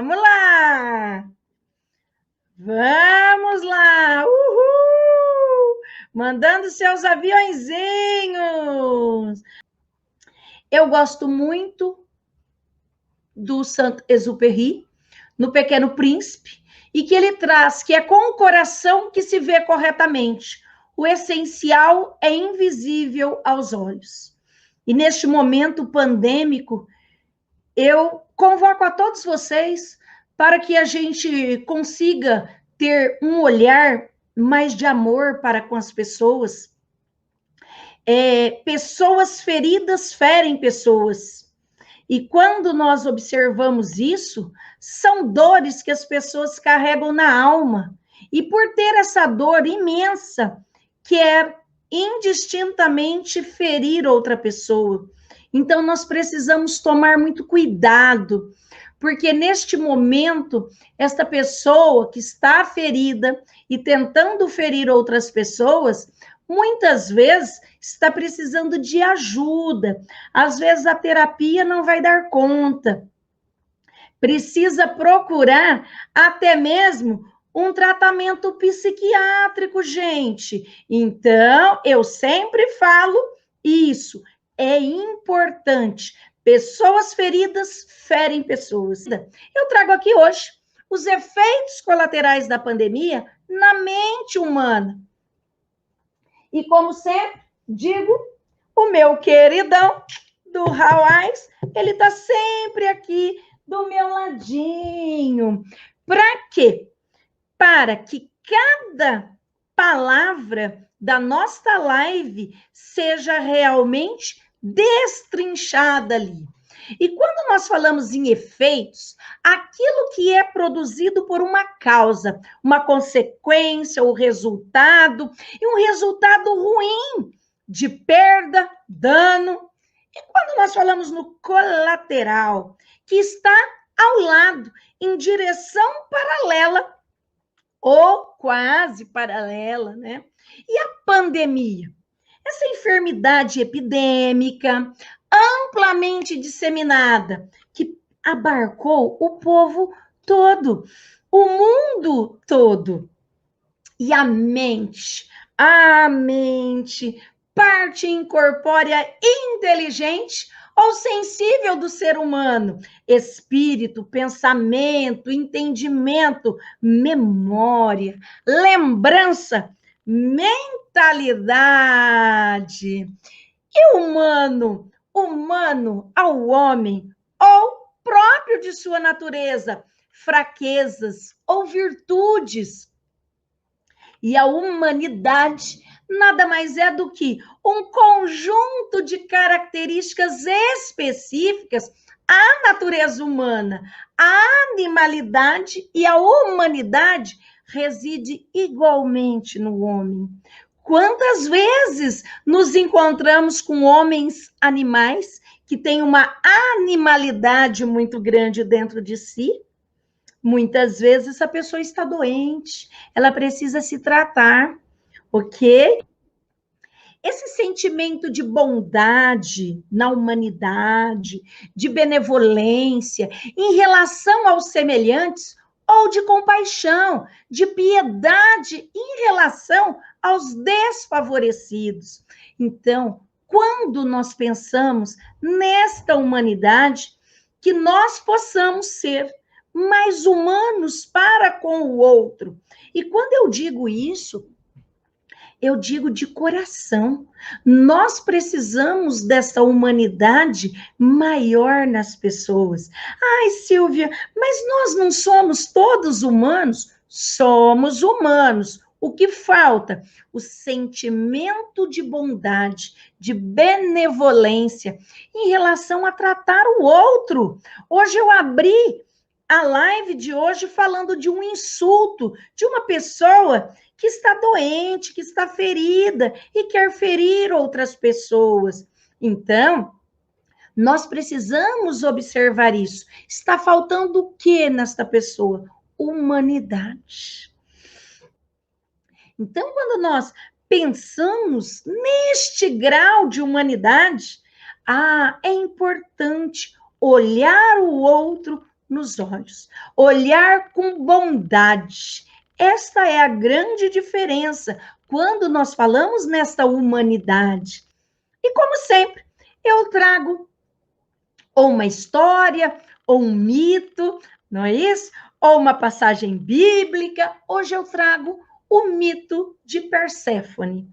Vamos lá! Vamos lá! Uhul! Mandando seus aviõezinhos! Eu gosto muito do Saint-Exupéry, no Pequeno Príncipe, e que ele traz que é com o coração que se vê corretamente. O essencial é invisível aos olhos. E neste momento pandêmico, eu convoco a todos vocês para que a gente consiga ter um olhar mais de amor para com as pessoas. Pessoas feridas ferem pessoas. E quando nós observamos isso, são dores que as pessoas carregam na alma. E por ter essa dor imensa, quer indistintamente ferir outra pessoa. Então, nós precisamos tomar muito cuidado, porque neste momento, esta pessoa que está ferida e tentando ferir outras pessoas, muitas vezes está precisando de ajuda. Às vezes a terapia não vai dar conta. Precisa procurar até mesmo um tratamento psiquiátrico, gente. Então, eu sempre falo isso. É importante. Pessoas feridas ferem pessoas. Eu trago aqui hoje os efeitos colaterais da pandemia na mente humana. E como sempre, digo, o meu queridão do Hawaii, ele tá sempre aqui do meu ladinho. Para quê? Para que cada palavra da nossa live seja realmente destrinchada ali. E quando nós falamos em efeitos, aquilo que é produzido por uma causa, uma consequência, o resultado, e um resultado ruim de perda, dano. E quando nós falamos no colateral, que está ao lado, em direção paralela, ou quase paralela, né? E a pandemia? Essa enfermidade epidêmica, amplamente disseminada, que abarcou o povo todo, o mundo todo. E a mente, parte incorpórea inteligente ou sensível do ser humano, espírito, pensamento, entendimento, memória, lembrança, mentalidade. E humano ao homem, ou próprio de sua natureza, fraquezas ou virtudes. E a humanidade nada mais é do que um conjunto de características específicas à natureza humana. A animalidade e a humanidade reside igualmente no homem. Quantas vezes nos encontramos com homens animais que têm uma animalidade muito grande dentro de si? Muitas vezes essa pessoa está doente, ela precisa se tratar, ok? Esse sentimento de bondade na humanidade, de benevolência, em relação aos semelhantes, ou de compaixão, de piedade em relação aos desfavorecidos. Então, quando nós pensamos nesta humanidade, que nós possamos ser mais humanos para com o outro. E quando eu digo isso, eu digo de coração. Nós precisamos dessa humanidade maior nas pessoas. Ai, Silvia, mas nós não somos todos humanos? Somos humanos. O que falta? O sentimento de bondade, de benevolência em relação a tratar o outro. Hoje eu abri a live de hoje falando de um insulto de uma pessoa que está doente, que está ferida e quer ferir outras pessoas. Então, nós precisamos observar isso. Está faltando o que nesta pessoa? Humanidade. Então, quando nós pensamos neste grau de humanidade, é importante olhar o outro nos olhos, olhar com bondade. Esta é a grande diferença quando nós falamos nesta humanidade. E como sempre, eu trago ou uma história, ou um mito, não é isso? Ou uma passagem bíblica. Hoje eu trago o mito de Perséfone.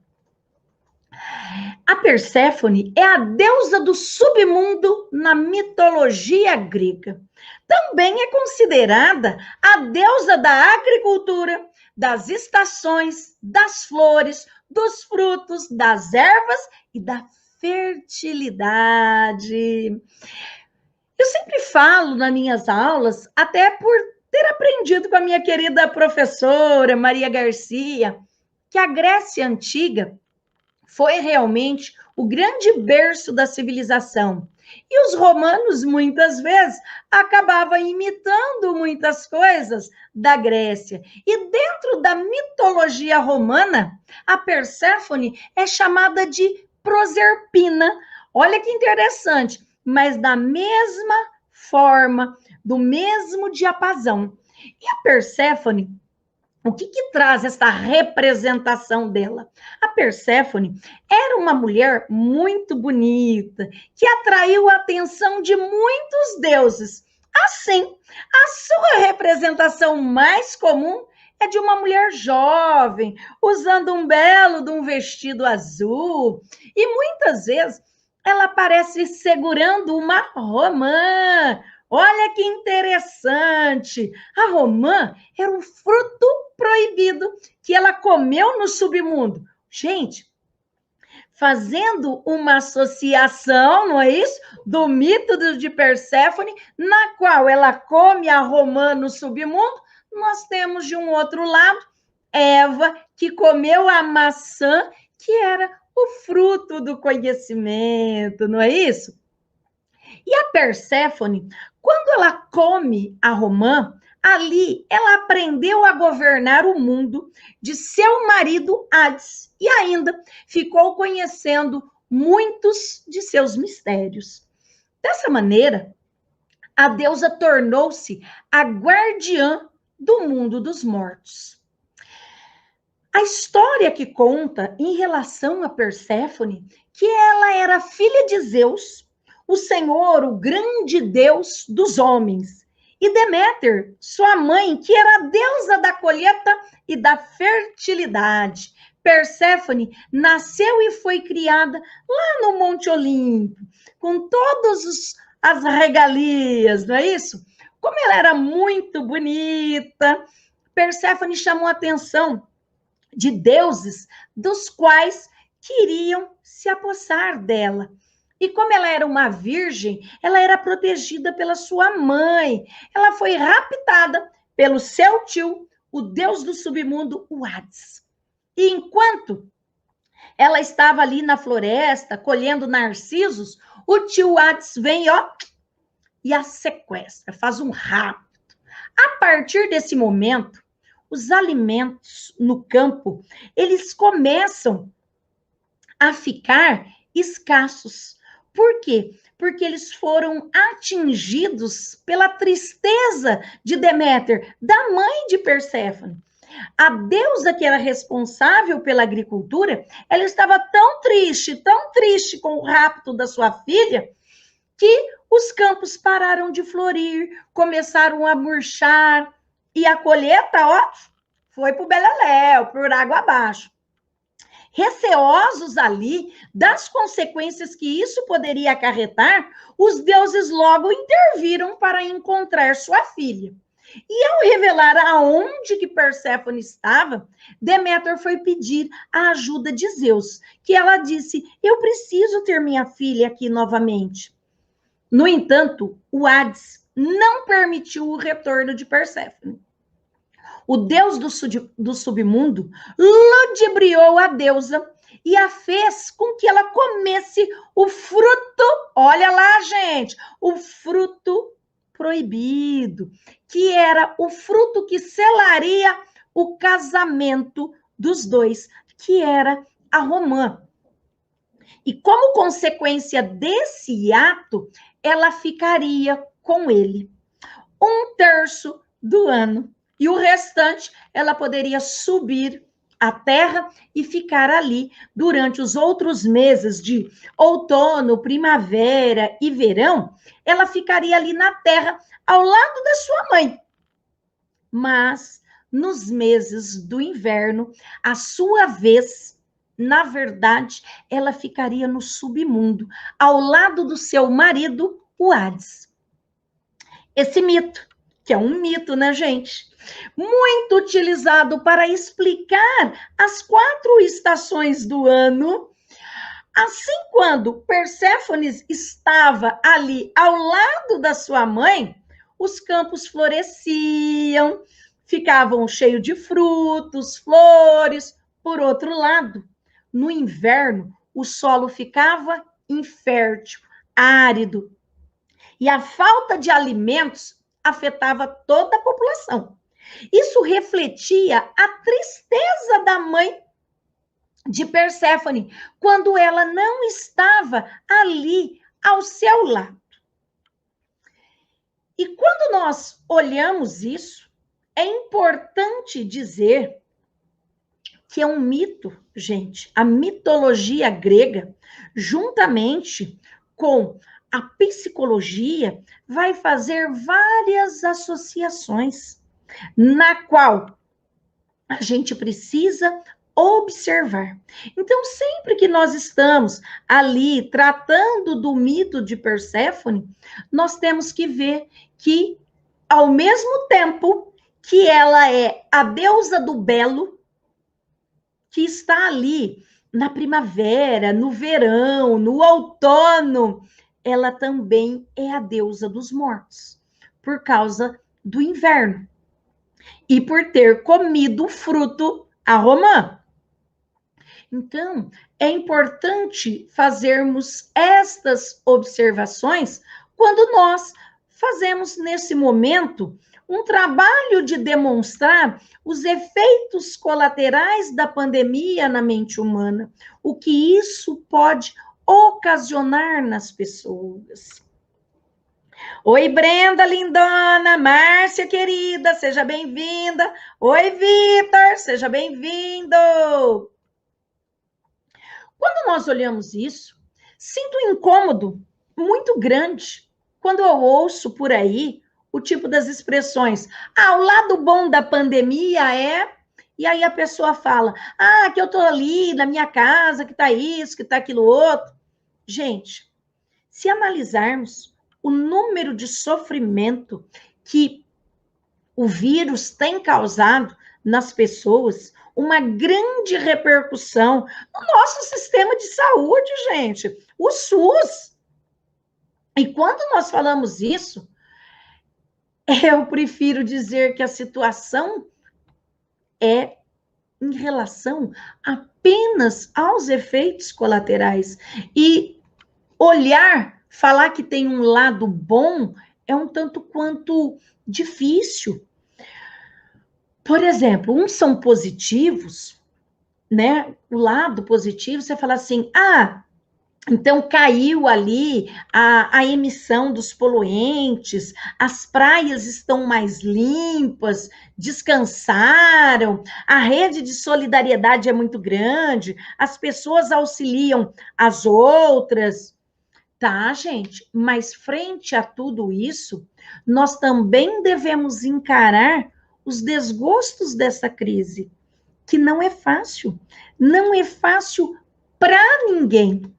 A Perséfone é a deusa do submundo na mitologia grega. Também é considerada a deusa da agricultura, das estações, das flores, dos frutos, das ervas e da fertilidade. Eu sempre falo nas minhas aulas, até por ter aprendido com a minha querida professora Maria Garcia, que a Grécia Antiga foi realmente o grande berço da civilização. E os romanos, muitas vezes, acabavam imitando muitas coisas da Grécia. E dentro da mitologia romana, a Perséfone é chamada de Proserpina. Olha que interessante, mas da mesma forma, do mesmo diapasão. E a Perséfone, o que traz essa representação dela? A Perséfone era uma mulher muito bonita, que atraiu a atenção de muitos deuses. Assim, a sua representação mais comum é de uma mulher jovem, usando um belo de um vestido azul, e muitas vezes ela aparece segurando uma romã. Olha que interessante! A romã era um fruto proibido que ela comeu no submundo. Gente, fazendo uma associação, não é isso? Do mito de Perséfone, na qual ela come a romã no submundo, nós temos de um outro lado Eva, que comeu a maçã, que era o fruto do conhecimento, não é isso? E a Perséfone, quando ela come a romã, ali ela aprendeu a governar o mundo de seu marido Hades e ainda ficou conhecendo muitos de seus mistérios. Dessa maneira, a deusa tornou-se a guardiã do mundo dos mortos. A história que conta em relação a Perséfone, que ela era filha de Zeus, o Senhor, o grande Deus dos homens, e Deméter, sua mãe, que era a deusa da colheita e da fertilidade. Perséfone nasceu e foi criada lá no Monte Olimpo, com todas as regalias, não é isso? Como ela era muito bonita, Perséfone chamou a atenção de deuses dos quais queriam se apossar dela. E como ela era uma virgem, ela era protegida pela sua mãe. Ela foi raptada pelo seu tio, o deus do submundo, o Hades. E enquanto ela estava ali na floresta, colhendo narcisos, o tio Hades vem, ó, e a sequestra, faz um rapto. A partir desse momento, os alimentos no campo, eles começam a ficar escassos. Por quê? Porque eles foram atingidos pela tristeza de Deméter, da mãe de Perséfone. A deusa que era responsável pela agricultura, ela estava tão triste com o rapto da sua filha, que os campos pararam de florir, começaram a murchar, e a colheita, ó, foi para o beleléu, por água abaixo. Receosos ali das consequências que isso poderia acarretar, os deuses logo interviram para encontrar sua filha. E ao revelar aonde que Perséfone estava, Deméter foi pedir a ajuda de Zeus, que ela disse: eu preciso ter minha filha aqui novamente. No entanto, o Hades não permitiu o retorno de Perséfone. O deus do submundo ludibriou a deusa e a fez com que ela comesse o fruto, olha lá, gente, o fruto proibido, que era o fruto que selaria o casamento dos dois, que era a romã. E como consequência desse ato, ela ficaria com ele. 1/3 do ano. E o restante, ela poderia subir à terra e ficar ali durante os outros meses de outono, primavera e verão. Ela ficaria ali na terra, ao lado da sua mãe. Mas nos meses do inverno, a sua vez, na verdade, ela ficaria no submundo, ao lado do seu marido, o Hades. Esse mito, que é um mito, né, gente? Muito utilizado para explicar as 4 estações do ano. Assim, quando Perséfone estava ali ao lado da sua mãe, os campos floresciam, ficavam cheios de frutos, flores. Por outro lado, no inverno, o solo ficava infértil, árido, e a falta de alimentos afetava toda a população. Isso refletia a tristeza da mãe de Perséfone, quando ela não estava ali ao seu lado. E quando nós olhamos isso, é importante dizer que é um mito, gente. A mitologia grega, juntamente com a psicologia, vai fazer várias associações, na qual a gente precisa observar. Então, sempre que nós estamos ali tratando do mito de Perséfone, nós temos que ver que, ao mesmo tempo que ela é a deusa do belo, que está ali na primavera, no verão, no outono, ela também é a deusa dos mortos, por causa do inverno. E por ter comido o fruto a romã. Então, é importante fazermos estas observações quando nós fazemos, nesse momento, um trabalho de demonstrar os efeitos colaterais da pandemia na mente humana, o que isso pode ocasionar nas pessoas. Oi, Brenda, lindona, Márcia, querida, seja bem-vinda. Oi, Vitor, seja bem-vindo. Quando nós olhamos isso, sinto um incômodo muito grande quando eu ouço por aí o tipo das expressões. O lado bom da pandemia é... E aí a pessoa fala, que eu tô ali na minha casa, que tá isso, que tá aquilo outro. Gente, se analisarmos o número de sofrimento que o vírus tem causado nas pessoas, uma grande repercussão no nosso sistema de saúde, gente, o SUS. E quando nós falamos isso, eu prefiro dizer que a situação é em relação apenas aos efeitos colaterais. E falar que tem um lado bom é um tanto quanto difícil. Por exemplo, uns são positivos, né? O lado positivo, você fala assim, então caiu ali a emissão dos poluentes, as praias estão mais limpas, descansaram, a rede de solidariedade é muito grande, as pessoas auxiliam as outras. Tá, gente, mas frente a tudo isso, nós também devemos encarar os desgostos dessa crise, que não é fácil para ninguém.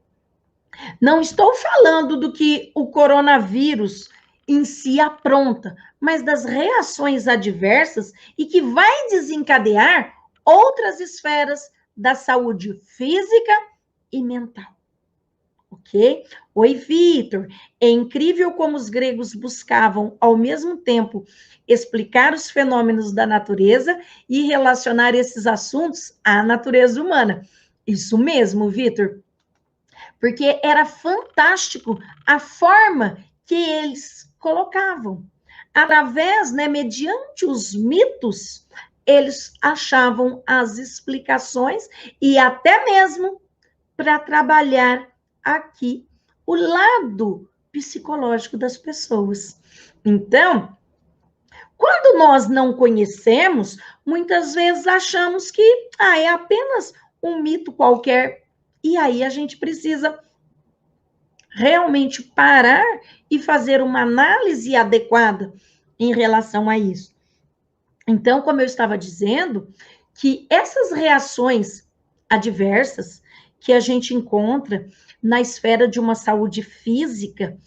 Não estou falando do que o coronavírus em si apronta, mas das reações adversas e que vai desencadear outras esferas da saúde física e mental. Ok? Oi, Vitor. É incrível como os gregos buscavam, ao mesmo tempo, explicar os fenômenos da natureza e relacionar esses assuntos à natureza humana. Isso mesmo, Vitor. Porque era fantástico a forma que eles colocavam. Através, mediante os mitos, eles achavam as explicações e até mesmo para trabalhar aqui o lado psicológico das pessoas. Então, Quando nós não conhecemos, muitas vezes achamos que é apenas um mito qualquer, e aí a gente precisa realmente parar e fazer uma análise adequada em relação a isso. Então, como eu estava dizendo, que essas reações adversas que a gente encontra na esfera de uma saúde física,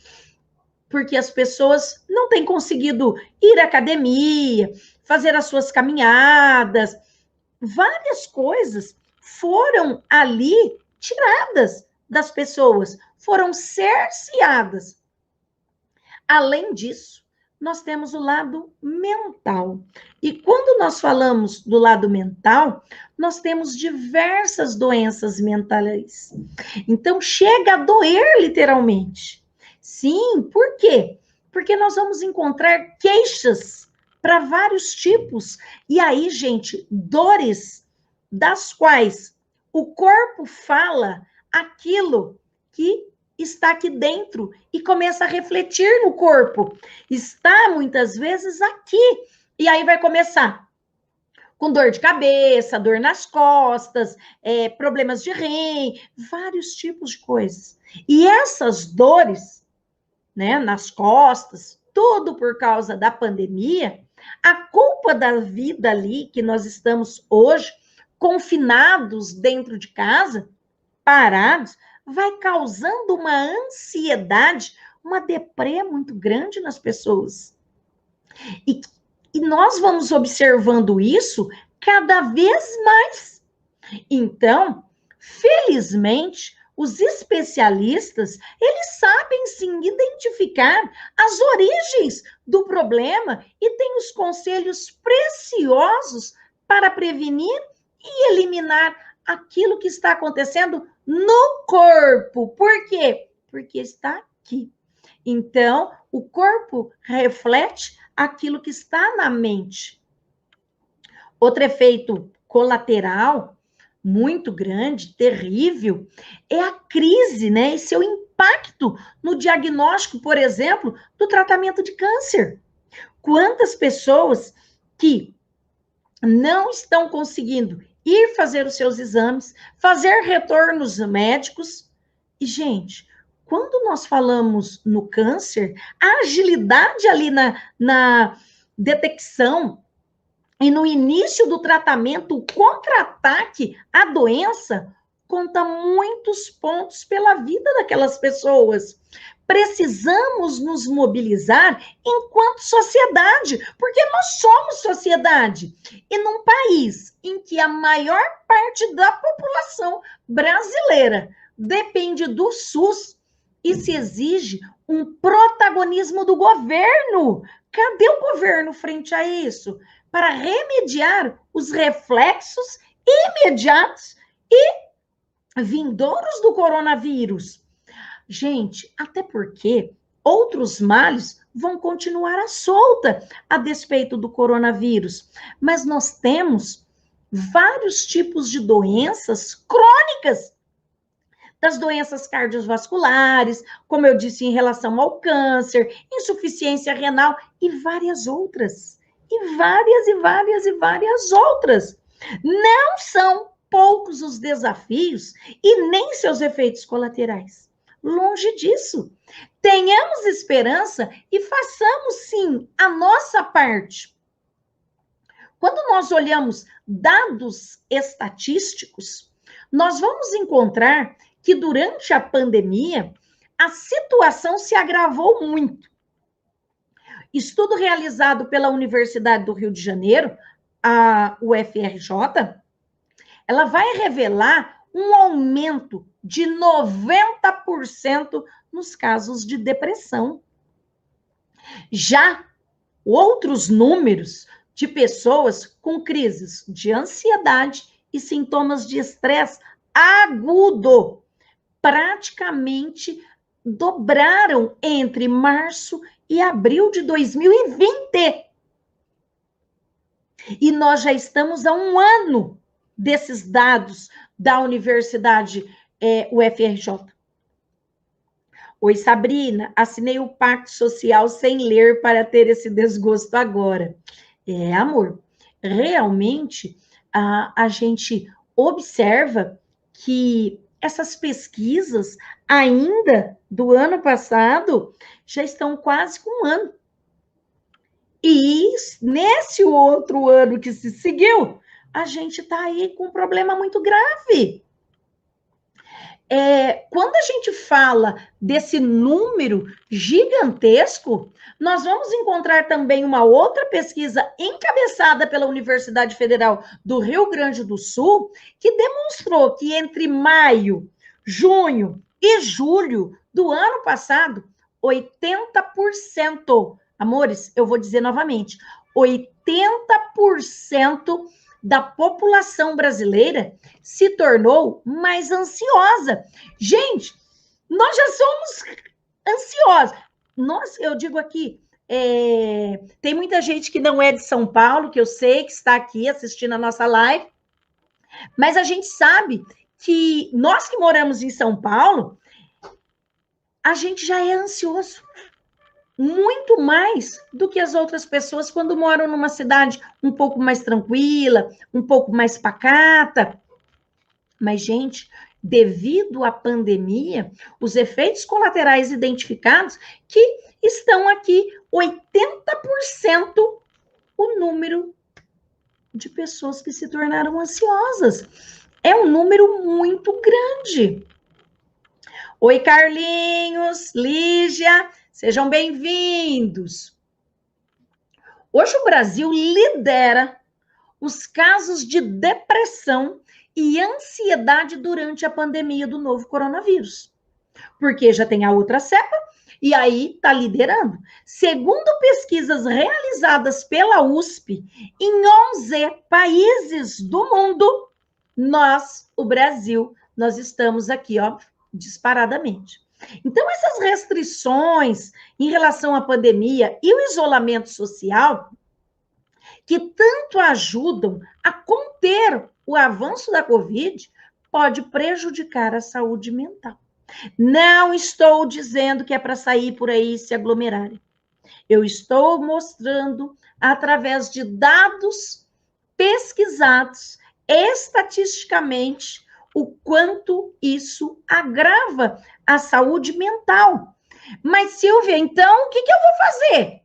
porque as pessoas não têm conseguido ir à academia, fazer as suas caminhadas, várias coisas foram ali tiradas das pessoas, foram cerceadas. Além disso, nós temos o lado mental. E quando nós falamos do lado mental, nós temos diversas doenças mentais. Então, chega a doer literalmente. Sim, por quê? Porque nós vamos encontrar queixas para vários tipos. E aí, gente, dores das quais o corpo fala aquilo que está aqui dentro e começa a refletir no corpo. Está muitas vezes aqui. E aí vai começar com dor de cabeça, dor nas costas, problemas de rim, vários tipos de coisas. E essas dores, né, nas costas, tudo por causa da pandemia, a culpa da vida ali que nós estamos hoje, confinados dentro de casa, parados, vai causando uma ansiedade, uma deprê muito grande nas pessoas. E nós vamos observando isso cada vez mais. Então, felizmente, os especialistas, eles sabem sim identificar as origens do problema e têm os conselhos preciosos para prevenir e eliminar aquilo que está acontecendo no corpo. Por quê? Porque está aqui. Então, o corpo reflete aquilo que está na mente. Outro efeito colateral muito grande, terrível, é a crise, né? E seu impacto no diagnóstico, por exemplo, do tratamento de câncer. Quantas pessoas que não estão conseguindo ir fazer os seus exames, fazer retornos médicos. E, gente, quando nós falamos no câncer, a agilidade ali na detecção e no início do tratamento, o contra-ataque à doença conta muitos pontos pela vida daquelas pessoas. Precisamos nos mobilizar enquanto sociedade, porque nós somos sociedade. E num país em que a maior parte da população brasileira depende do SUS, e se exige um protagonismo do governo. Cadê o governo frente a isso? Para remediar os reflexos imediatos e vindouros do coronavírus. Gente, até porque outros males vão continuar à solta a despeito do coronavírus. Mas nós temos vários tipos de doenças crônicas, das doenças cardiovasculares, como eu disse, em relação ao câncer, insuficiência renal e várias outras. E várias outras. Não são poucos os desafios e nem seus efeitos colaterais. Longe disso. Tenhamos esperança e façamos, sim, a nossa parte. Quando nós olhamos dados estatísticos, nós vamos encontrar que durante a pandemia, a situação se agravou muito. Estudo realizado pela Universidade do Rio de Janeiro, a UFRJ, ela vai revelar um aumento de 90% nos casos de depressão. Já outros números de pessoas com crises de ansiedade e sintomas de estresse agudo praticamente dobraram entre março e abril de 2020. E nós já estamos há um ano desses dados da Universidade UFRJ. Oi, Sabrina, assinei o pacto social sem ler para ter esse desgosto agora. É, amor, realmente a gente observa que essas pesquisas, ainda do ano passado, já estão quase com um ano. E nesse outro ano que se seguiu, a gente está aí com um problema muito grave. Quando a gente fala desse número gigantesco, nós vamos encontrar também uma outra pesquisa encabeçada pela Universidade Federal do Rio Grande do Sul, que demonstrou que entre maio, junho e julho do ano passado, 80%, amores, eu vou dizer novamente, 80% da população brasileira se tornou mais ansiosa. Gente, nós já somos ansiosos. Eu digo aqui, tem muita gente que não é de São Paulo, que eu sei que está aqui assistindo a nossa live, mas a gente sabe que nós que moramos em São Paulo, a gente já é ansioso. Muito mais do que as outras pessoas quando moram numa cidade um pouco mais tranquila, um pouco mais pacata. Mas, gente, devido à pandemia, os efeitos colaterais identificados que estão aqui 80% o número de pessoas que se tornaram ansiosas. É um número muito grande. Oi, Carlinhos, Lígia, sejam bem-vindos. Hoje o Brasil lidera os casos de depressão e ansiedade durante a pandemia do novo coronavírus. Porque já tem a outra cepa e aí está liderando. Segundo pesquisas realizadas pela USP, em 11 países do mundo, o Brasil, nós estamos aqui, ó, disparadamente. Então, essas restrições em relação à pandemia e o isolamento social, que tanto ajudam a conter o avanço da Covid, pode prejudicar a saúde mental. Não estou dizendo que é para sair por aí e se aglomerarem. Eu estou mostrando, através de dados pesquisados estatisticamente, o quanto isso agrava a saúde mental. Mas, Silvia, então, o que eu vou fazer?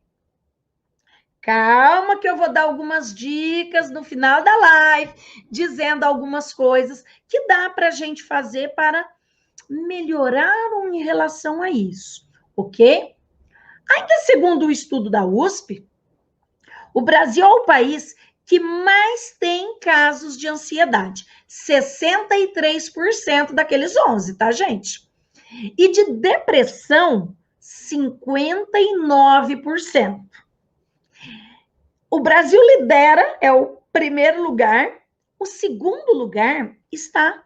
Calma que eu vou dar algumas dicas no final da live, dizendo algumas coisas que dá para a gente fazer para melhorar em relação a isso, ok? Ainda segundo o estudo da USP, o Brasil é o país que mais tem casos de ansiedade, 63% daqueles 11, tá, gente? E de depressão, 59%. O Brasil lidera, é o primeiro lugar. O segundo lugar está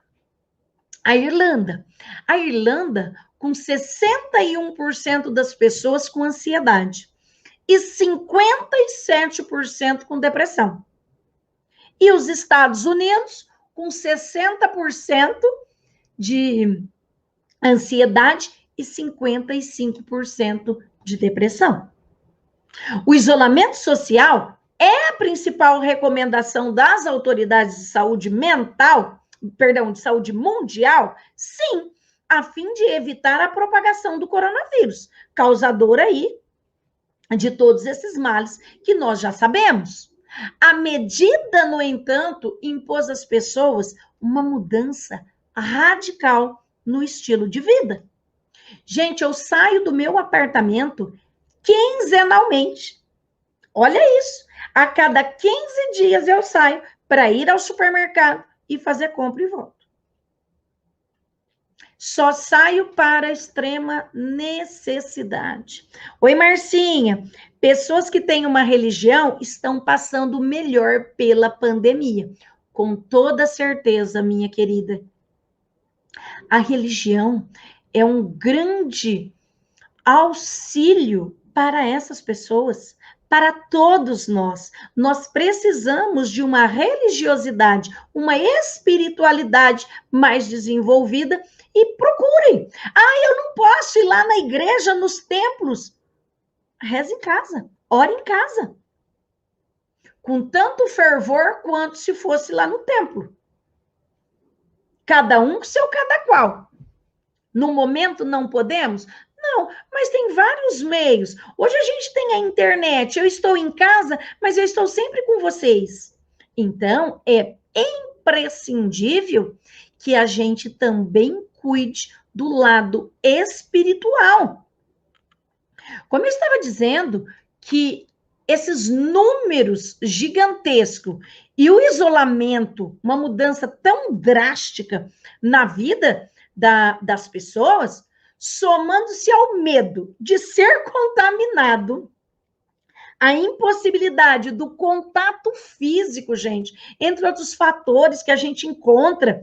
a Irlanda. A Irlanda, com 61% das pessoas com ansiedade e 57% com depressão. E os Estados Unidos, com 60% de ansiedade e 55% de depressão. O isolamento social é a principal recomendação das autoridades de saúde de saúde mundial, sim, a fim de evitar a propagação do coronavírus, causador aí de todos esses males que nós já sabemos. A medida, no entanto, impôs às pessoas uma mudança radical no estilo de vida. Gente, eu saio do meu apartamento quinzenalmente. Olha isso. A cada 15 dias eu saio para ir ao supermercado e fazer compra e volto. Só saio para extrema necessidade. Oi, Marcinha. Pessoas que têm uma religião estão passando melhor pela pandemia. Com toda certeza, minha querida. A religião é um grande auxílio para essas pessoas, para todos nós. Nós precisamos de uma religiosidade, uma espiritualidade mais desenvolvida e procurem. Ah, eu não posso ir lá na igreja, nos templos. Reze em casa, ore em casa. Com tanto fervor quanto se fosse lá no templo. Cada um com seu cada qual. No momento não podemos? Não, mas tem vários meios. Hoje a gente tem a internet, eu estou em casa, mas eu estou sempre com vocês. Então, é imprescindível que a gente também cuide do lado espiritual. Como eu estava dizendo, que esses números gigantescos e o isolamento, uma mudança tão drástica na vida das pessoas, somando-se ao medo de ser contaminado, a impossibilidade do contato físico, gente, entre outros fatores que a gente encontra,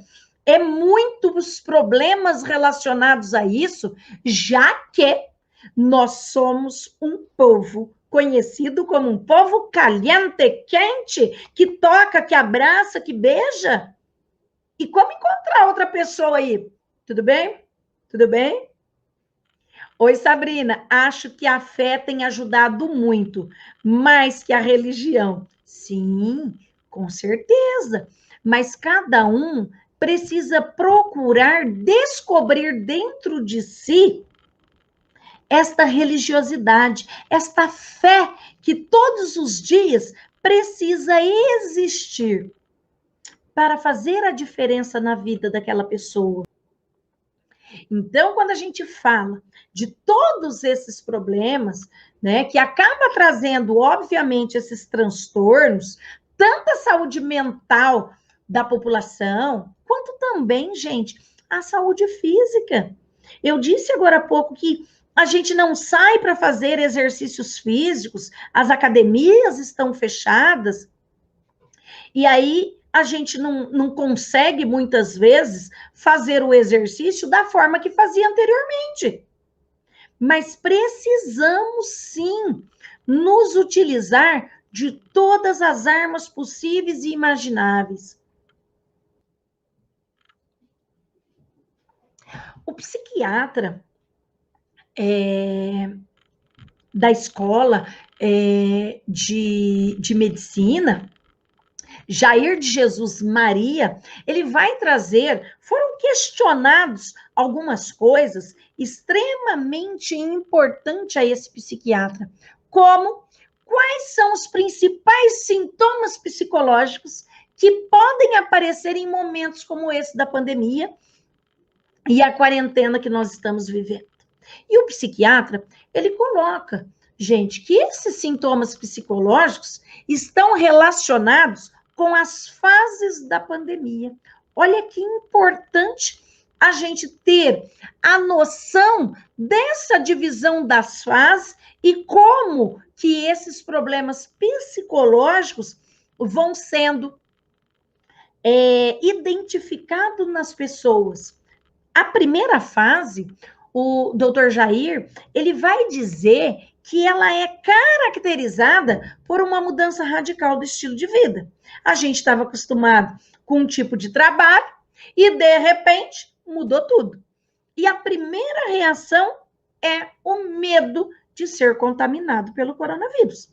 muitos problemas relacionados a isso, já que nós somos um povo conhecido como um povo caliente, quente, que toca, que abraça, que beija. E como encontrar outra pessoa aí? Tudo bem? Tudo bem? Oi, Sabrina. Acho que a fé tem ajudado muito, mais que a religião. Sim, com certeza. Mas cada um precisa procurar descobrir dentro de si esta religiosidade, esta fé que todos os dias precisa existir para fazer a diferença na vida daquela pessoa. Então, quando a gente fala de todos esses problemas, né, que acaba trazendo, obviamente, esses transtornos, tanto a saúde mental da população, quanto também, gente, a saúde física. Eu disse agora há pouco que a gente não sai para fazer exercícios físicos, as academias estão fechadas, e aí a gente não consegue, muitas vezes, fazer o exercício da forma que fazia anteriormente. Mas precisamos, sim, nos utilizar de todas as armas possíveis e imagináveis. O psiquiatra da escola de medicina, Jair de Jesus Maria, ele vai trazer, foram questionados algumas coisas extremamente importantes a esse psiquiatra, como quais são os principais sintomas psicológicos que podem aparecer em momentos como esse da pandemia e a quarentena que nós estamos vivendo. E o psiquiatra, ele coloca, gente, que esses sintomas psicológicos estão relacionados com as fases da pandemia. Olha que importante a gente ter a noção dessa divisão das fases e como que esses problemas psicológicos vão sendo identificados nas pessoas. A primeira fase, o doutor Jair, ele vai dizer que ela é caracterizada por uma mudança radical do estilo de vida. A gente estava acostumado com um tipo de trabalho e, de repente, mudou tudo. E a primeira reação é o medo de ser contaminado pelo coronavírus,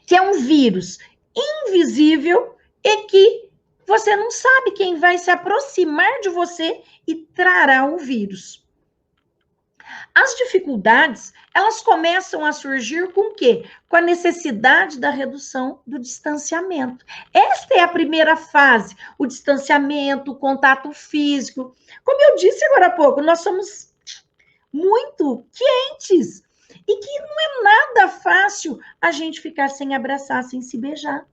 que é um vírus invisível e que você não sabe quem vai se aproximar de você e trará o vírus. As dificuldades, elas começam a surgir com o quê? Com a necessidade da redução do distanciamento. Esta é a primeira fase, o distanciamento, o contato físico. Como eu disse agora há pouco, nós somos muito quentes e que não é nada fácil a gente ficar sem abraçar, sem se beijar.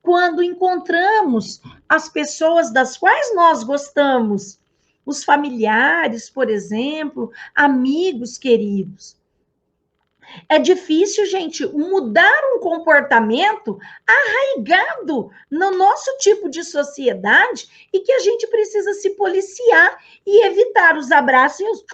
Quando encontramos as pessoas das quais nós gostamos, os familiares, por exemplo, amigos queridos. É difícil, gente, mudar um comportamento arraigado no nosso tipo de sociedade e que a gente precisa se policiar e evitar os abraços e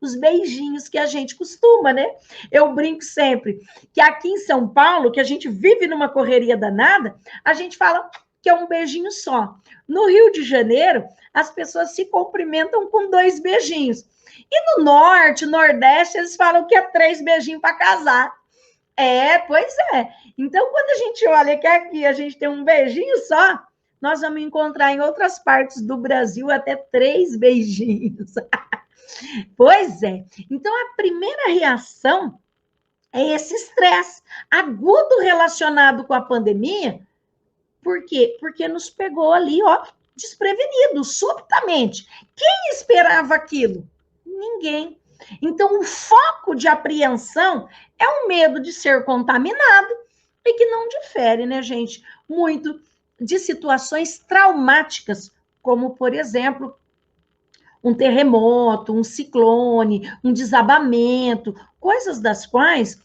os beijinhos que a gente costuma, né? Eu brinco sempre que aqui em São Paulo, que a gente vive numa correria danada, a gente fala que é um beijinho só. No Rio de Janeiro, as pessoas se cumprimentam com 2 beijinhos. E no Norte, Nordeste, eles falam que é 3 beijinhos para casar. Pois é. Então, quando a gente olha que aqui a gente tem um beijinho só, nós vamos encontrar em outras partes do Brasil até 3 beijinhos. Pois é. Então, a primeira reação é esse estresse agudo relacionado com a pandemia. Por quê? Porque nos pegou ali, ó, desprevenido, subitamente. Quem esperava aquilo? Ninguém. Então, o foco de apreensão é o medo de ser contaminado e que não difere, né, gente, muito de situações traumáticas, como, por exemplo, um terremoto, um ciclone, um desabamento, coisas das quais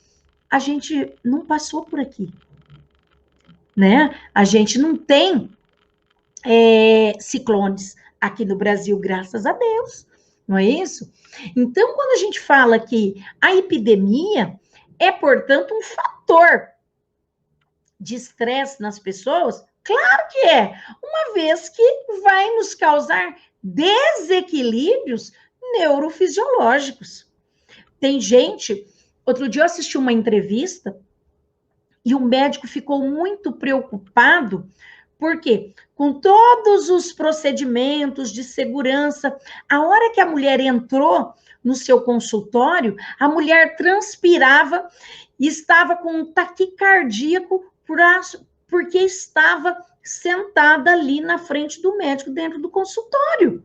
a gente não passou por aqui, né? A gente não tem ciclones aqui no Brasil, graças a Deus, não é isso? Então, quando a gente fala que a epidemia é, portanto, um fator de estresse nas pessoas, claro que é, uma vez que vai nos causar desequilíbrios neurofisiológicos. Tem gente, outro dia eu assisti uma entrevista e o médico ficou muito preocupado, porque com todos os procedimentos de segurança, a hora que a mulher entrou no seu consultório, a mulher transpirava e estava com um taquicardíaco porque estava sentada ali na frente do médico dentro do consultório.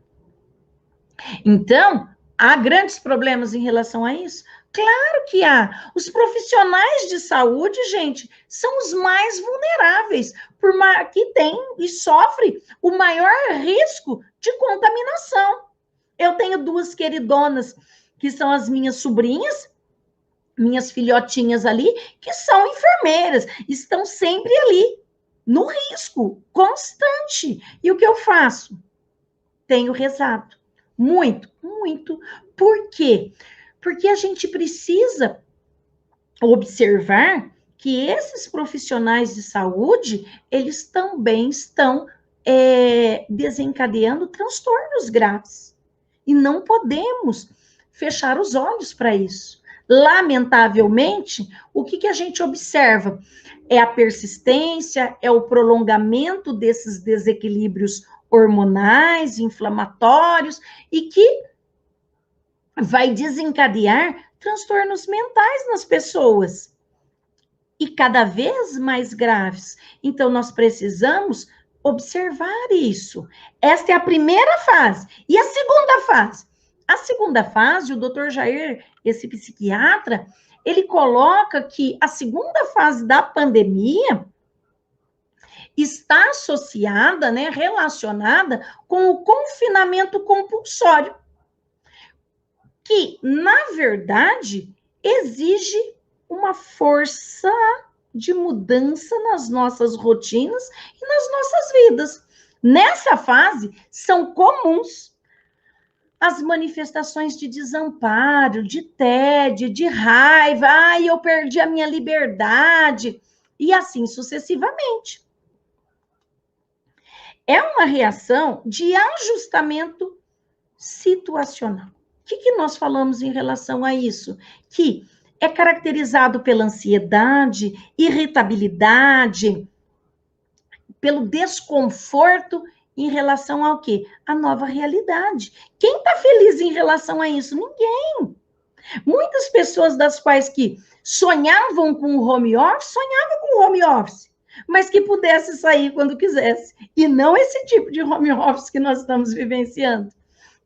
Então, há grandes problemas em relação a isso? Claro que há. Os profissionais de saúde, gente, são os mais vulneráveis, que têm e sofrem o maior risco de contaminação. Eu tenho 2 queridonas, que são as minhas sobrinhas, minhas filhotinhas ali, que são enfermeiras, estão sempre ali, no risco constante. E o que eu faço? Tenho rezado. Muito, muito. Por quê? Porque a gente precisa observar que esses profissionais de saúde, eles também estão desencadeando transtornos graves. E não podemos fechar os olhos para isso. Lamentavelmente, o que a gente observa? É a persistência, é o prolongamento desses desequilíbrios hormonais, inflamatórios, e que vai desencadear transtornos mentais nas pessoas. E cada vez mais graves. Então, nós precisamos observar isso. Esta é a primeira fase. E a segunda fase? A segunda fase, o doutor Jair, esse psiquiatra, ele coloca que a segunda fase da pandemia está associada, né, relacionada com o confinamento compulsório, que, na verdade, exige uma força de mudança nas nossas rotinas e nas nossas vidas. Nessa fase, são comuns as manifestações de desamparo, de tédio, de raiva, ai, eu perdi a minha liberdade, e assim sucessivamente. É uma reação de ajustamento situacional. O que nós falamos em relação a isso? Que é caracterizado pela ansiedade, irritabilidade, pelo desconforto em relação ao quê? A nova realidade. Quem está feliz em relação a isso? Ninguém. Muitas pessoas das quais que sonhavam com o home office, sonhavam com o home office, mas que pudesse sair quando quisesse. E não esse tipo de home office que nós estamos vivenciando.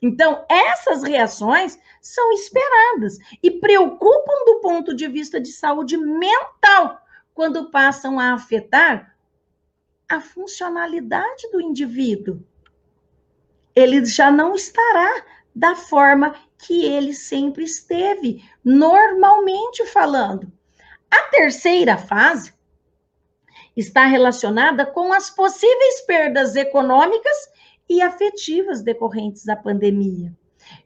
Então, essas reações são esperadas e preocupam do ponto de vista de saúde mental, quando passam a afetar a funcionalidade do indivíduo. Ele já não estará da forma que ele sempre esteve, normalmente falando. A terceira fase está relacionada com as possíveis perdas econômicas e afetivas decorrentes da pandemia.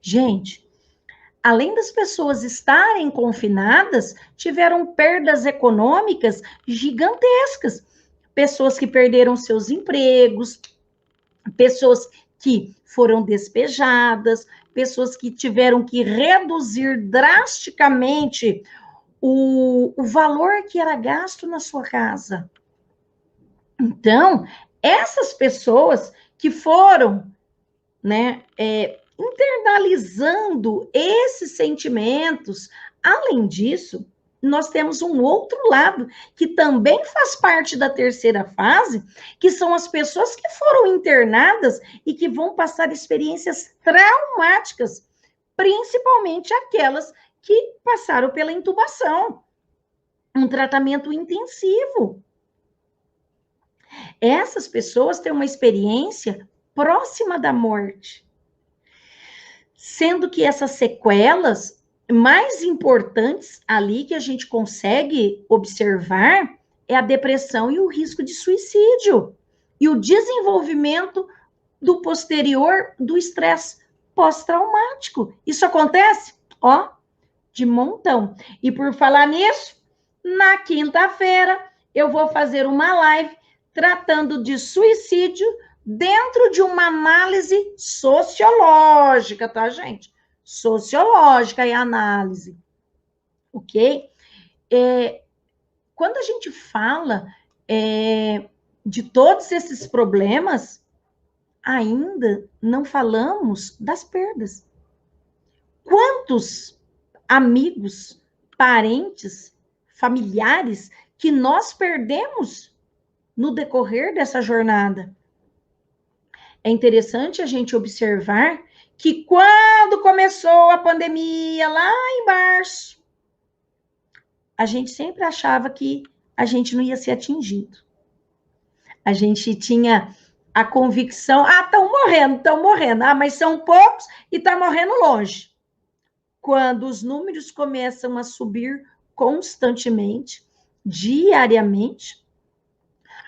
Gente, além das pessoas estarem confinadas, tiveram perdas econômicas gigantescas. pessoas que perderam seus empregos, pessoas que foram despejadas, pessoas que tiveram que reduzir drasticamente o valor que era gasto na sua casa. Então, essas pessoas que foram, né, internalizando esses sentimentos, além disso, nós temos um outro lado, que também faz parte da terceira fase, que são as pessoas que foram internadas e que vão passar experiências traumáticas, principalmente aquelas que passaram pela intubação, um tratamento intensivo. Essas pessoas têm uma experiência próxima da morte, sendo que essas sequelas mais importantes ali que a gente consegue observar é a depressão e o risco de suicídio e o desenvolvimento do posterior do estresse pós-traumático. Isso acontece, ó, de montão. E por falar nisso, na quinta-feira eu vou fazer uma live tratando de suicídio dentro de uma análise sociológica, tá, gente? Sociológica e análise, ok? Quando a gente fala de todos esses problemas, ainda não falamos das perdas. Quantos amigos, parentes, familiares que nós perdemos no decorrer dessa jornada? É interessante a gente observar que quando começou a pandemia, lá em março, a gente sempre achava que a gente não ia ser atingido. A gente tinha a convicção, estão morrendo, mas são poucos e está morrendo longe. Quando os números começam a subir constantemente, diariamente,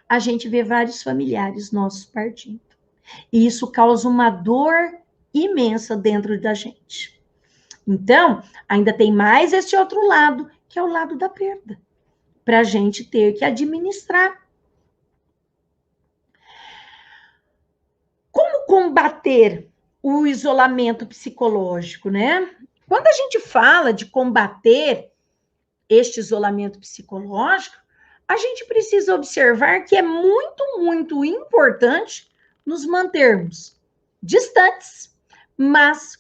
a gente vê vários familiares nossos partindo. E isso causa uma dor imensa dentro da gente. Então, ainda tem mais esse outro lado, que é o lado da perda, para a gente ter que administrar. Como combater o isolamento psicológico, né? Quando a gente fala de combater este isolamento psicológico, a gente precisa observar que é muito, muito importante nos mantermos distantes, mas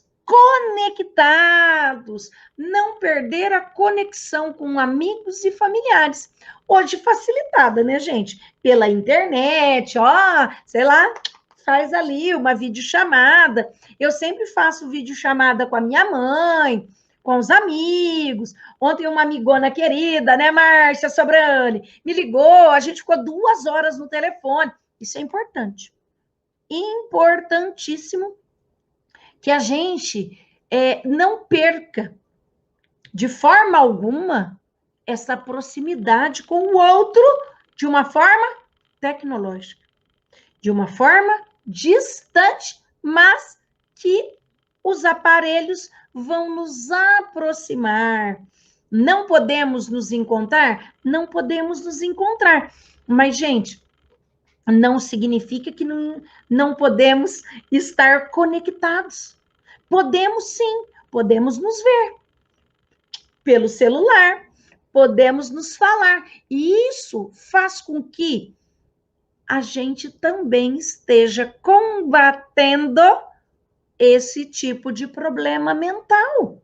conectados, não perder a conexão com amigos e familiares. Hoje facilitada, né, gente? Pela internet, sei lá, faz ali uma videochamada. Eu sempre faço videochamada com a minha mãe, com os amigos. Ontem uma amigona querida, né, Márcia Sobrani, me ligou, a gente ficou 2 horas no telefone. Isso é importante. Importantíssimo que a gente não perca de forma alguma essa proximidade com o outro de uma forma tecnológica, de uma forma distante, mas que os aparelhos vão nos aproximar. Não podemos nos encontrar? Não podemos nos encontrar. Mas, gente, não significa que não podemos estar conectados. Podemos sim, podemos nos ver pelo celular, podemos nos falar. E isso faz com que a gente também esteja combatendo esse tipo de problema mental.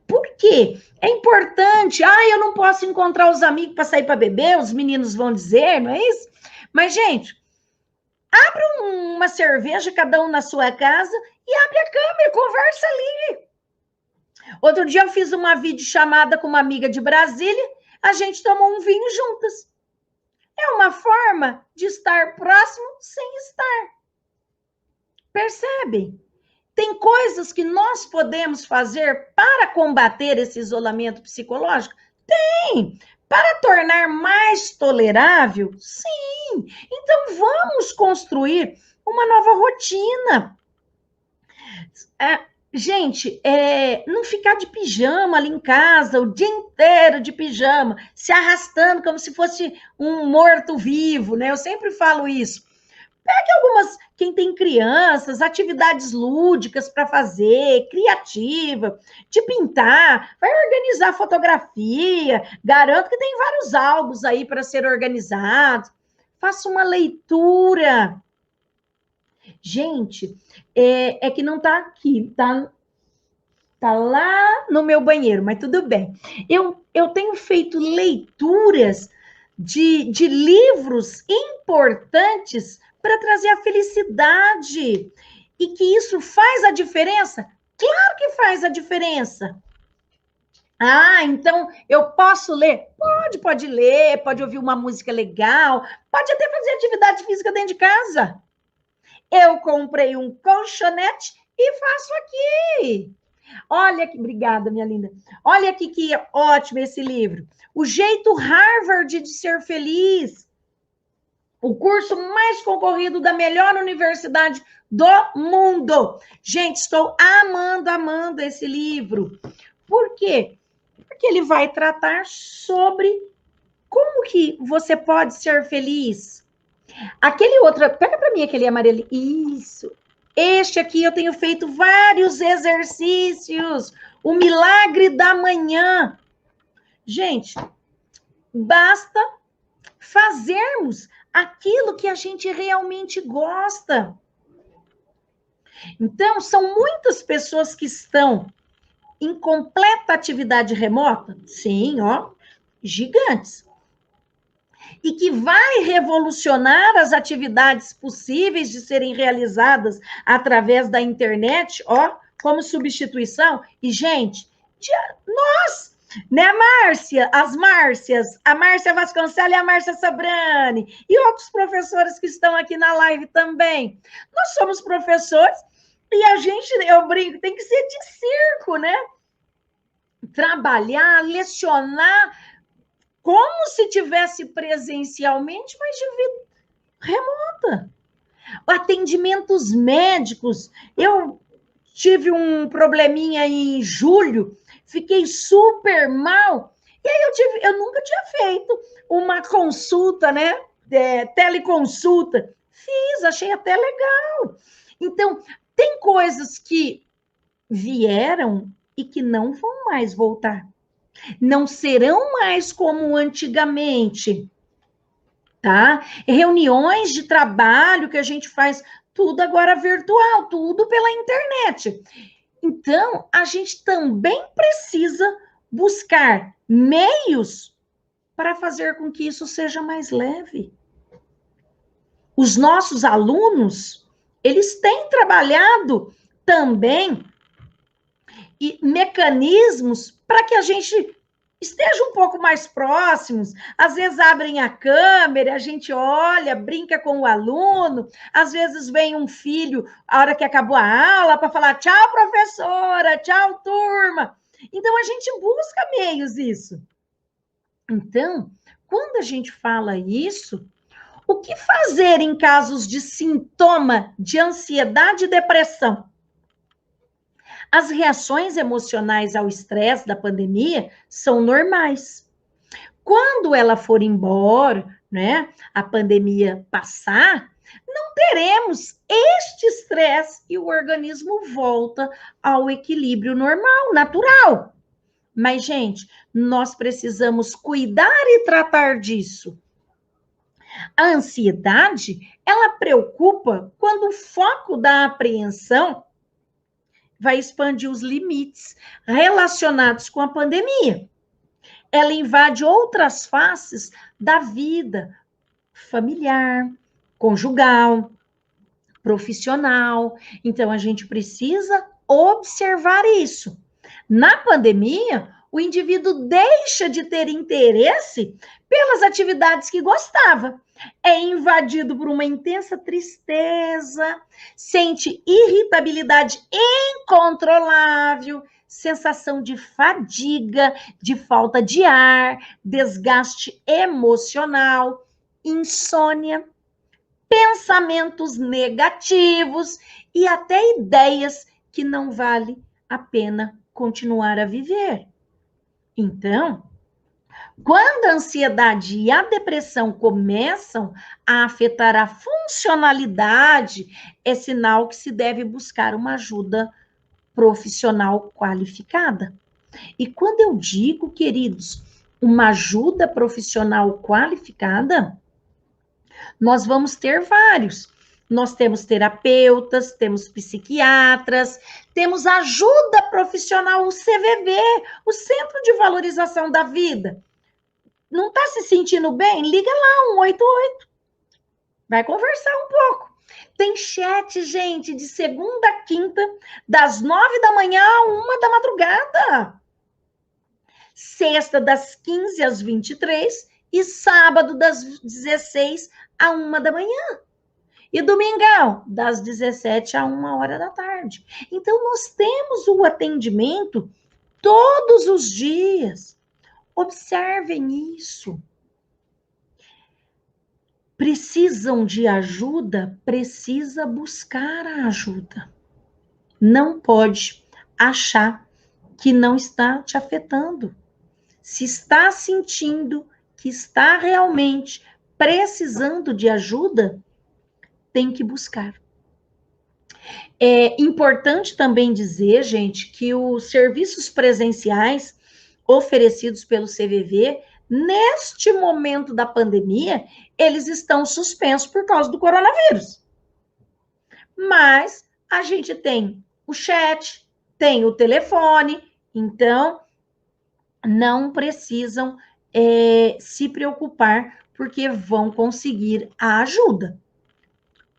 Por quê? É importante. Eu não posso encontrar os amigos para sair para beber, os meninos vão dizer, não é isso? Mas, gente, abre uma cerveja, cada um na sua casa, e abre a câmera e conversa ali. Outro dia eu fiz uma videochamada com uma amiga de Brasília, a gente tomou um vinho juntas. É uma forma de estar próximo sem estar. Percebem? Tem coisas que nós podemos fazer para combater esse isolamento psicológico? Tem! Para tornar mais tolerável? Sim! Então, vamos construir uma nova rotina. Gente, não ficar de pijama ali em casa, o dia inteiro de pijama, se arrastando como se fosse um morto-vivo, né? Eu sempre falo isso. Pegue algumas, quem tem crianças, atividades lúdicas para fazer, criativa, de pintar, vai organizar fotografia. Garanto que tem vários álbuns aí para ser organizados. Faça uma leitura. Gente, é que não está aqui, tá lá no meu banheiro, mas tudo bem. Eu tenho feito leituras de livros importantes para trazer a felicidade. E que isso faz a diferença? Claro que faz a diferença. Ah, então eu posso ler? Pode ler, pode ouvir uma música legal, pode até fazer atividade física dentro de casa. Eu comprei um colchonete e faço aqui. Olha que, obrigada, minha linda. Olha aqui que ótimo esse livro. O Jeito Harvard de Ser Feliz. O curso mais concorrido da melhor universidade do mundo. Gente, estou amando esse livro. Por quê? Porque ele vai tratar sobre como que você pode ser feliz. Aquele outro, pega para mim aquele amarelo. Isso. Este aqui eu tenho feito vários exercícios. O milagre da manhã. Gente, basta fazermos aquilo que a gente realmente gosta. Então, são muitas pessoas que estão em completa atividade remota? Sim, ó, gigantes. E que vai revolucionar as atividades possíveis de serem realizadas através da internet, ó, como substituição. E, gente, nós, né, Márcia, as Márcias, a Márcia Vasconcelos e a Márcia Sabrani, e outros professores que estão aqui na live também. Nós somos professores e a gente, eu brinco, tem que ser de circo, né? Trabalhar, lecionar, como se tivesse presencialmente, mas de vida remota. Atendimentos médicos. Eu tive um probleminha em julho, fiquei super mal. E aí eu nunca tinha feito uma consulta, né? Teleconsulta. Fiz, achei até legal. Então, tem coisas que vieram e que não vão mais voltar. Não serão mais como antigamente, tá? Reuniões de trabalho que a gente faz, tudo agora virtual, tudo pela internet. Então, a gente também precisa buscar meios para fazer com que isso seja mais leve. Os nossos alunos, eles têm trabalhado também e mecanismos para que a gente esteja um pouco mais próximos. Às vezes abrem a câmera, a gente olha, brinca com o aluno, às vezes vem um filho, a hora que acabou a aula, para falar tchau, professora, tchau, turma. Então, a gente busca meios isso. Então, quando a gente fala isso, o que fazer em casos de sintoma de ansiedade e depressão? As reações emocionais ao estresse da pandemia são normais. Quando ela for embora, né, a pandemia passar, não teremos este estresse e o organismo volta ao equilíbrio normal, natural. Mas, gente, nós precisamos cuidar e tratar disso. A ansiedade, ela preocupa quando o foco da apreensão vai expandir os limites relacionados com a pandemia. Ela invade outras faces da vida familiar, conjugal, profissional. Então, a gente precisa observar isso. Na pandemia, o indivíduo deixa de ter interesse pelas atividades que gostava. É invadido por uma intensa tristeza, sente irritabilidade incontrolável, sensação de fadiga, de falta de ar, desgaste emocional, insônia, pensamentos negativos e até ideias que não vale a pena continuar a viver. Então, quando a ansiedade e a depressão começam a afetar a funcionalidade, é sinal que se deve buscar uma ajuda profissional qualificada. E quando eu digo, queridos, uma ajuda profissional qualificada, nós vamos ter vários. Nós temos terapeutas, temos psiquiatras, temos ajuda profissional, o CVV, o Centro de Valorização da Vida. Não está se sentindo bem? Liga lá, 188. Vai conversar um pouco. Tem chat, gente, de segunda a quinta, das 9 da manhã a 1 da madrugada. Sexta, das 15 às 23 e sábado, das 16 a 1 da manhã. E domingão, das 17 a 1 da tarde. Então, nós temos o atendimento todos os dias. Observem isso. Precisam de ajuda? Precisa buscar a ajuda. Não pode achar que não está te afetando. Se está sentindo que está realmente precisando de ajuda, tem que buscar. É importante também dizer, gente, que os serviços presenciais oferecidos pelo CVV, neste momento da pandemia, eles estão suspensos por causa do coronavírus. Mas a gente tem o chat, tem o telefone, então não precisam se preocupar, porque vão conseguir a ajuda.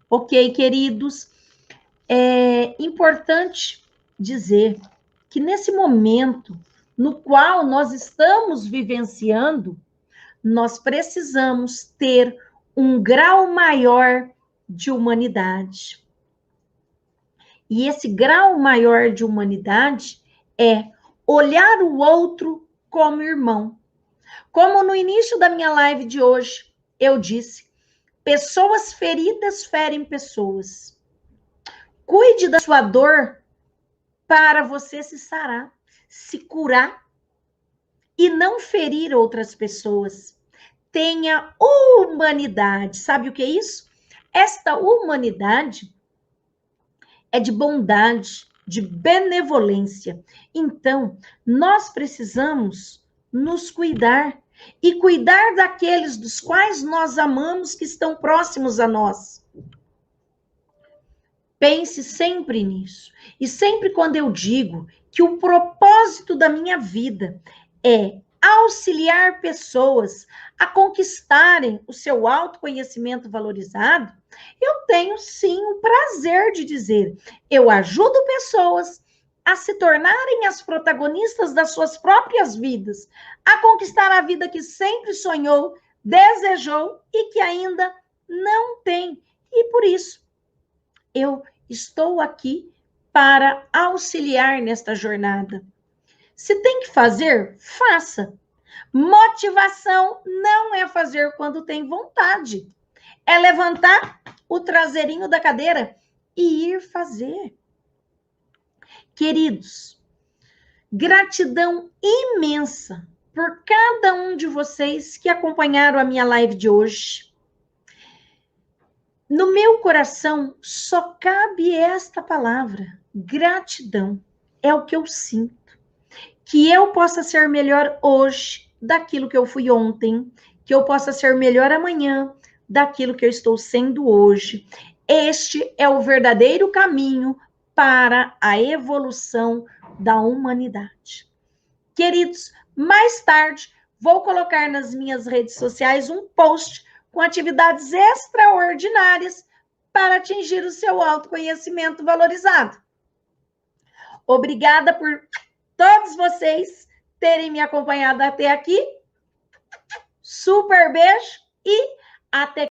Ok, queridos? É importante dizer que nesse momento no qual nós estamos vivenciando, nós precisamos ter um grau maior de humanidade. E esse grau maior de humanidade é olhar o outro como irmão. Como no início da minha live de hoje, eu disse, pessoas feridas ferem pessoas. Cuide da sua dor para você se sarar, se curar e não ferir outras pessoas. Tenha humanidade. Sabe o que é isso? Esta humanidade é de bondade, de benevolência. Então, nós precisamos nos cuidar e cuidar daqueles dos quais nós amamos que estão próximos a nós. Pense sempre nisso. E sempre quando eu digo que o propósito da minha vida é auxiliar pessoas a conquistarem o seu autoconhecimento valorizado, eu tenho sim o prazer de dizer, eu ajudo pessoas a se tornarem as protagonistas das suas próprias vidas, a conquistar a vida que sempre sonhou, desejou e que ainda não tem. E por isso, eu estou aqui para auxiliar nesta jornada. Se tem que fazer, faça. Motivação não é fazer quando tem vontade. É levantar o traseirinho da cadeira e ir fazer. Queridos, gratidão imensa por cada um de vocês que acompanharam a minha live de hoje. No meu coração só cabe esta palavra, gratidão. É o que eu sinto. Que eu possa ser melhor hoje daquilo que eu fui ontem, que eu possa ser melhor amanhã daquilo que eu estou sendo hoje. Este é o verdadeiro caminho para a evolução da humanidade. Queridos, mais tarde vou colocar nas minhas redes sociais um post com atividades extraordinárias para atingir o seu autoconhecimento valorizado. Obrigada por todos vocês terem me acompanhado até aqui. Super beijo e até